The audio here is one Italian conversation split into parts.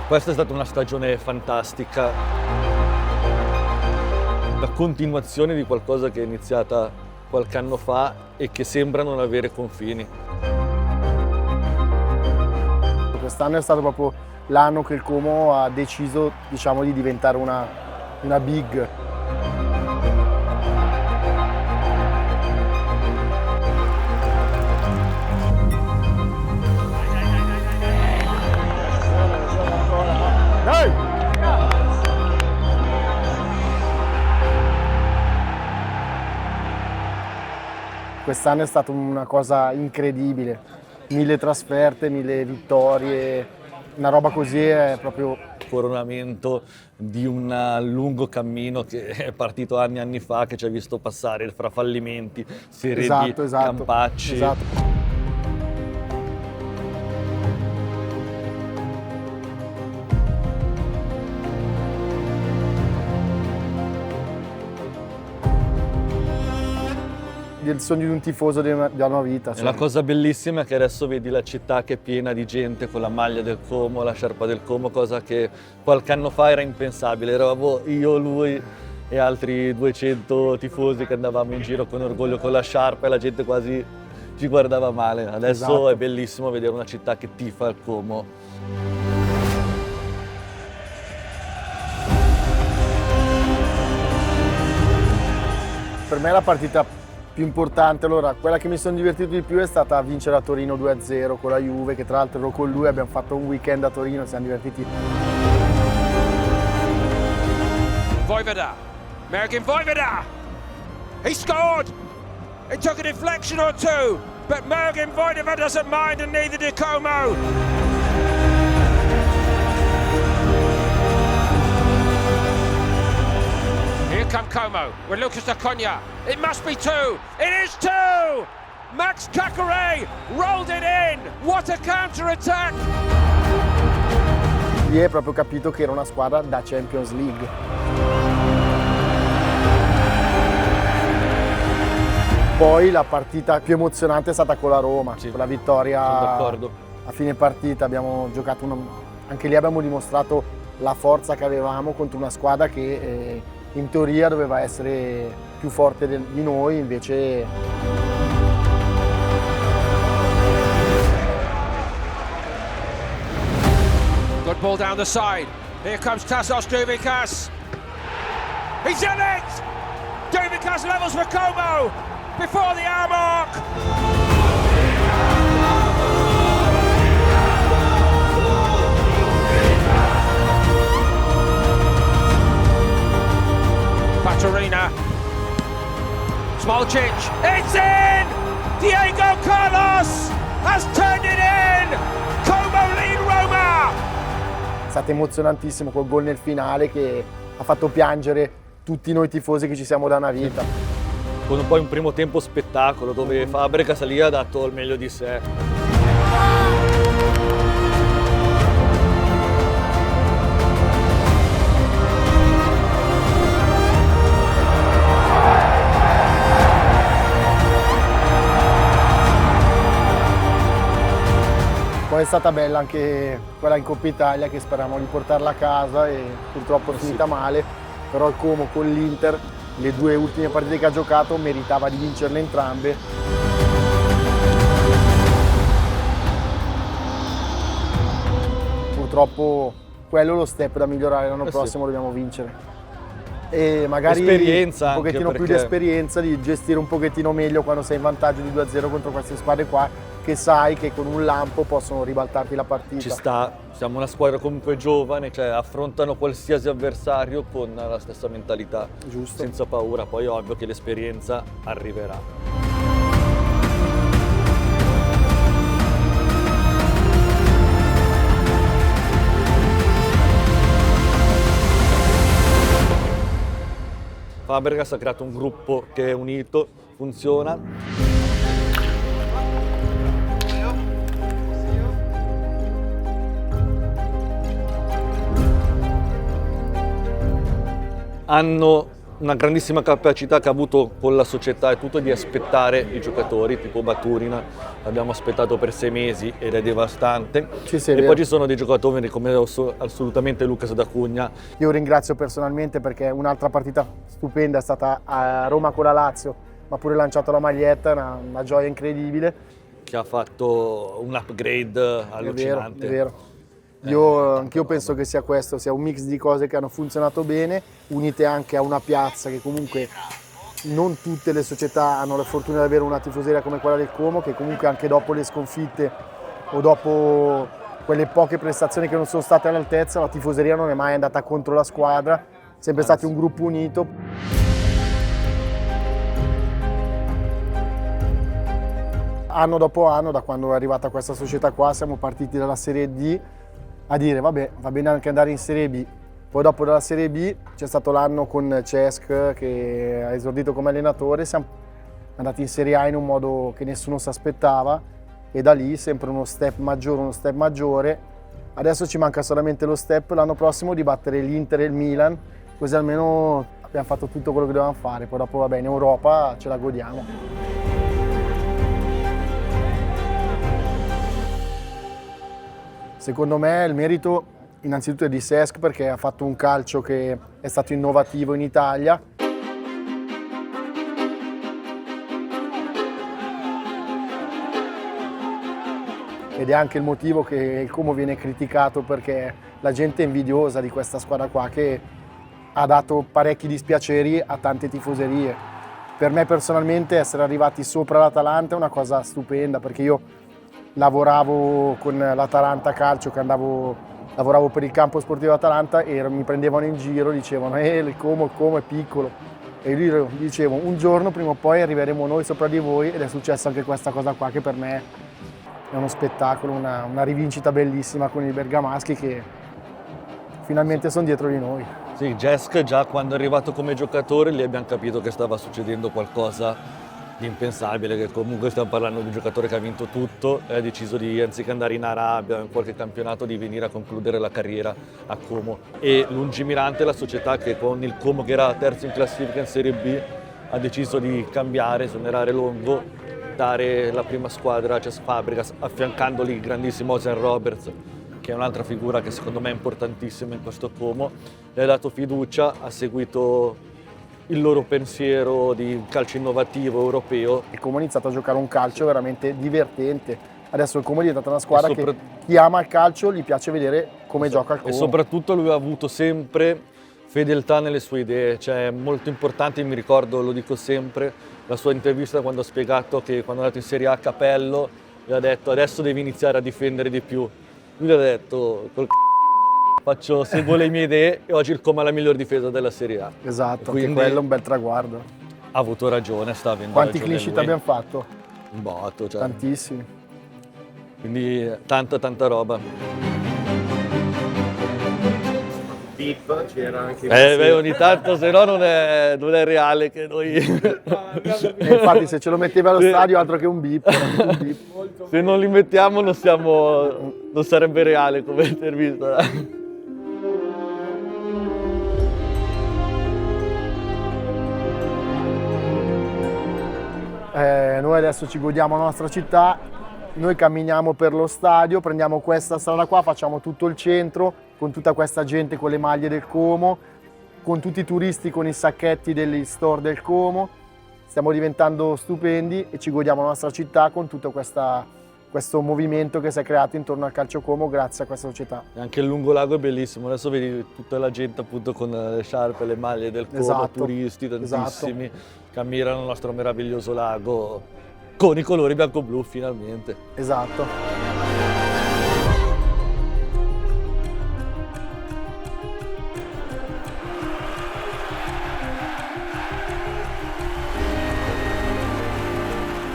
Questa è stata una stagione fantastica, la continuazione di qualcosa che è iniziata qualche anno fa e che sembra non avere confini. Quest'anno è stato proprio l'anno che il Como ha deciso, diciamo, di diventare una big. Quest'anno è stata una cosa incredibile, 1000 trasferte, 1000 vittorie, una roba così è proprio... Coronamento di un lungo cammino che è partito anni e anni fa, che ci ha visto passare fra fallimenti, serie di campacci. Esatto. Il sogno di un tifoso della nuova vita. Cioè. La cosa bellissima è che adesso vedi la città che è piena di gente con la maglia del Como, la sciarpa del Como, cosa che qualche anno fa era impensabile. Eravamo io, lui e altri 200 tifosi che andavamo in giro con orgoglio con la sciarpa e la gente quasi ci guardava male. Adesso esatto. È bellissimo vedere una città che tifa il Como. Per me la partita più importante, allora quella che mi sono divertito di più è stata vincere a Torino 2-0 con la Juve, che tra l'altro ero con lui, abbiamo fatto un weekend a Torino, siamo divertiti. Vojvoda, American Vojvoda, he scored! It took a deflection or two, but American Vojvoda doesn't mind and neither did Como. Here come Como with Lucas Acuna. It must be two. It is two! Max Caqueret rolled it in. What a counter-attack! Lì hai proprio capito che era una squadra da Champions League. Poi la partita più emozionante è stata con la Roma, sì, con la vittoria. Sono d'accordo. A fine partita abbiamo giocato anche lì abbiamo dimostrato la forza che avevamo contro una squadra che in teoria doveva essere più forte di noi, invece... Good ball down the side. Here comes Tassos Douvikas. He's in it! Douvikas levels for Como before the hour mark. Patorina, Smolcic, it's in! Diego Carlos has turned it in! Como lead Roma! È stato emozionantissimo quel gol nel finale che ha fatto piangere tutti noi tifosi che ci siamo da una vita. Con poi un primo tempo spettacolo dove Fabregas lì ha dato il meglio di sé. Poi è stata bella anche quella in Coppa Italia che speravamo di portarla a casa e purtroppo è finita male, però il Como con l'Inter, le due ultime partite che ha giocato, meritava di vincerle entrambe. Purtroppo quello è lo step da migliorare l'anno prossimo, dobbiamo vincere. E magari esperienza un pochettino più di esperienza, di gestire un pochettino meglio quando sei in vantaggio di 2-0 contro queste squadre qua, che sai che con un lampo possono ribaltarti la partita. Ci sta, siamo una squadra comunque giovane, cioè affrontano qualsiasi avversario con la stessa mentalità, giusto, senza paura, poi è ovvio che l'esperienza arriverà. Fabregas ha creato un gruppo che è unito, funziona. Hanno una grandissima capacità che ha avuto con la società e tutto di aspettare i giocatori, tipo Baturina, l'abbiamo aspettato per 6 mesi ed è devastante. Sì, sì, è e vero. poi ci sono dei giocatori come assolutamente Lucas D'Acunha. Io ringrazio personalmente perché un'altra partita stupenda è stata a Roma con la Lazio, ma pure lanciato la maglietta, una gioia incredibile. Che ha fatto un upgrade allucinante. È vero. Anch'io penso che sia questo, sia un mix di cose che hanno funzionato bene, unite anche a una piazza che comunque non tutte le società hanno la fortuna di avere una tifoseria come quella del Como, che comunque anche dopo le sconfitte o dopo quelle poche prestazioni che non sono state all'altezza, la tifoseria non è mai andata contro la squadra, sempre stati un gruppo unito. Anno dopo anno, da quando è arrivata questa società qua, siamo partiti dalla Serie D a dire vabbè, va bene anche andare in Serie B. Poi dopo dalla Serie B c'è stato l'anno con Cesc che ha esordito come allenatore, siamo andati in Serie A in un modo che nessuno si aspettava e da lì sempre uno step maggiore. Adesso ci manca solamente lo step l'anno prossimo di battere l'Inter e il Milan, così almeno abbiamo fatto tutto quello che dovevamo fare, poi dopo vabbè in Europa ce la godiamo. Secondo me il merito innanzitutto è di Cesc perché ha fatto un calcio che è stato innovativo in Italia. Ed è anche il motivo che il Como viene criticato perché la gente è invidiosa di questa squadra qua che ha dato parecchi dispiaceri a tante tifoserie. Per me personalmente essere arrivati sopra l'Atalanta è una cosa stupenda perché io lavoravo con l'Atalanta Calcio, lavoravo per il campo sportivo Atalanta e mi prendevano in giro, dicevano il Como è piccolo. E io gli dicevo un giorno prima o poi arriveremo noi sopra di voi ed è successo anche questa cosa qua che per me è uno spettacolo, una rivincita bellissima con i bergamaschi che finalmente sono dietro di noi. Sì, Cesc già quando è arrivato come giocatore lì abbiamo capito che stava succedendo qualcosa di impensabile, che comunque stiamo parlando di un giocatore che ha vinto tutto e ha deciso di, anziché andare in Arabia o in qualche campionato, di venire a concludere la carriera a Como. E lungimirante la società che con il Como che era terzo in classifica in Serie B ha deciso di cambiare, esonerare Longo, dare la prima squadra a Cesc Fabregas, affiancandoli il grandissimo Ozen Roberts, che è un'altra figura che secondo me è importantissima in questo Como. Le ha dato fiducia, ha seguito il loro pensiero di calcio innovativo europeo. Il Como ha iniziato a giocare un calcio veramente divertente. Adesso il Como è diventata una squadra che chi ama il calcio gli piace vedere come gioca il Como. E soprattutto lui ha avuto sempre fedeltà nelle sue idee, cioè è molto importante, mi ricordo, lo dico sempre, la sua intervista quando ha spiegato che quando è andato in Serie A Capello gli ha detto adesso devi iniziare a difendere di più. Lui gli ha detto seguo le mie idee e oggi il Como è la miglior difesa della Serie A. Esatto, quindi anche quello è un bel traguardo. Ha avuto ragione, sta avendo Quanti ragione clean sheet lui. abbiamo fatto? Un botto, cioè. Tantissimi. Quindi tanta roba. Beep c'era anche Ogni tanto, se no non è reale che noi... E infatti se ce lo metteva allo stadio altro che un beep. Se non li mettiamo non sarebbe reale come intervista. Noi adesso ci godiamo la nostra città, noi camminiamo per lo stadio, prendiamo questa strada qua, facciamo tutto il centro con tutta questa gente con le maglie del Como, con tutti i turisti con i sacchetti degli store del Como. Stiamo diventando stupendi e ci godiamo la nostra città con tutto questo movimento che si è creato intorno al calcio Como grazie a questa società. E anche il lungolago è bellissimo, adesso vedi tutta la gente appunto con le sciarpe, le maglie del Como, Esatto, turisti tantissimi che ammirano il nostro meraviglioso lago con i colori bianco-blu finalmente. Esatto.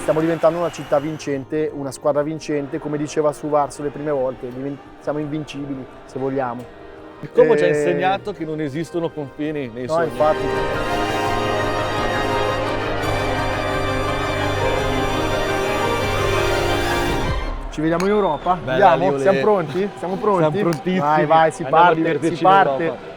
Stiamo diventando una città vincente, una squadra vincente, come diceva Suvarso le prime volte, siamo invincibili se vogliamo. Il Como ci ha insegnato che non esistono confini nei sogni. Infatti. Ci vediamo in Europa? Bella, Andiamo? Siamo pronti? Siamo pronti? Siamo prontissimi. Vai, si Andiamo a parte, divertirci si in parte. Europa.